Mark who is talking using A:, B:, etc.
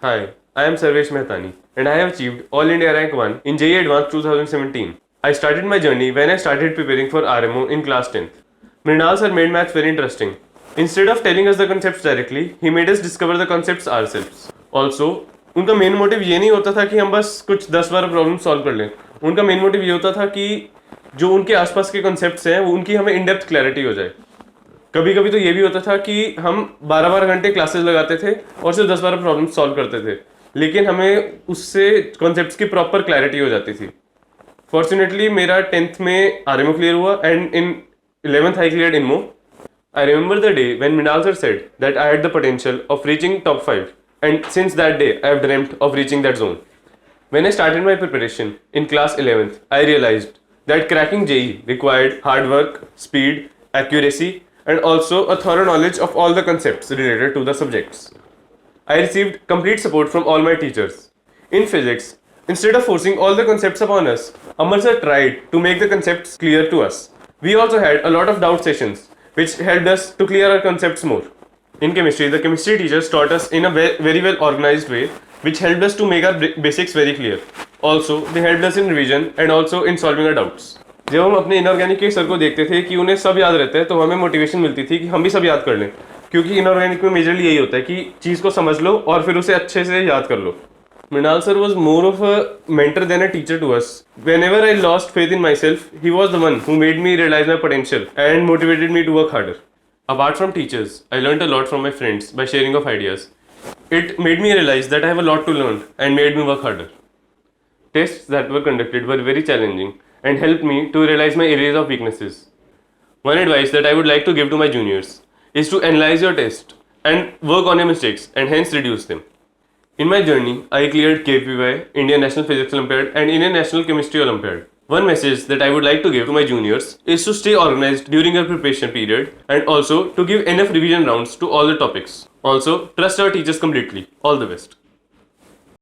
A: Hi, I am Sarvesh Mehtani and I have achieved All India Rank 1 in JEE Advanced 2017. I started my journey when I started preparing for RMO in class 10th. Mrinal sir made maths very interesting. Instead of telling us the concepts directly, he made us discover the concepts ourselves. Also, उनका main motive ये नहीं होता था कि हम बस कुछ 10-12 problem solve कर लें. उनका मेन मोटिव ये होता था कि जो उनके आसपास के कॉन्सेप्ट्स हैं वो उनकी हमें इन डेप्थ क्लैरिटी हो जाए. कभी कभी तो ये भी होता था कि हम 12-12 घंटे क्लासेस लगाते थे और सिर्फ 10-12 प्रॉब्लम सॉल्व करते थे, लेकिन हमें उससे कॉन्सेप्ट्स की प्रॉपर क्लैरिटी हो जाती थी. फॉर्चुनेटली मेरा 10th में आरएमओ क्लियर हुआ and in 11th I cleared INMO. I remember the day when Mrinal sir said that I had the potential of reaching top 5, and since that day I have dreamt of reaching that zone. When I started my preparation in class 11th, I realized that cracking JEE required hard work, speed, accuracy, and also a thorough knowledge of all the concepts related to the subjects. I received complete support from all my teachers. In physics, instead of forcing all the concepts upon us, Amar sir tried to make the concepts clear to us. We also had a lot of doubt sessions, which helped us to clear our concepts more. In chemistry, the chemistry teachers taught us in a very well organized way, which helped us to make our basics very clear. Also, they helped us in revision and also in solving our doubts. जब हम अपने inorganic के sir को देखते थे कि उन्हें सब याद रहता है, तो हमें मोटिवेशन मिलती थी कि हम भी सब याद कर लें, क्योंकि इनऑर्गेनिक में मेजरली यही होता है कि चीज़ को समझ लो और फिर उसे अच्छे से याद कर लो. Mrinal sir was more of a mentor than a teacher to us. Whenever I lost faith in myself, he was the one who made me realize my potential and motivated me to work harder. Apart from teachers, I learned a lot from my friends by sharing of ideas. It made me realize that I have a lot to learn and made me work harder. Tests that were conducted were very challenging and helped me to realize my areas of weaknesses. One advice that I would like to give to my juniors is to analyze your test and work on your mistakes and hence reduce them. In my journey, I cleared KPY, Indian National Physics Olympiad and Indian National Chemistry Olympiad. One message that I would like to give to my juniors is to stay organized during your preparation period and also to give enough revision rounds to all the topics. Also, trust our teachers completely. All the best.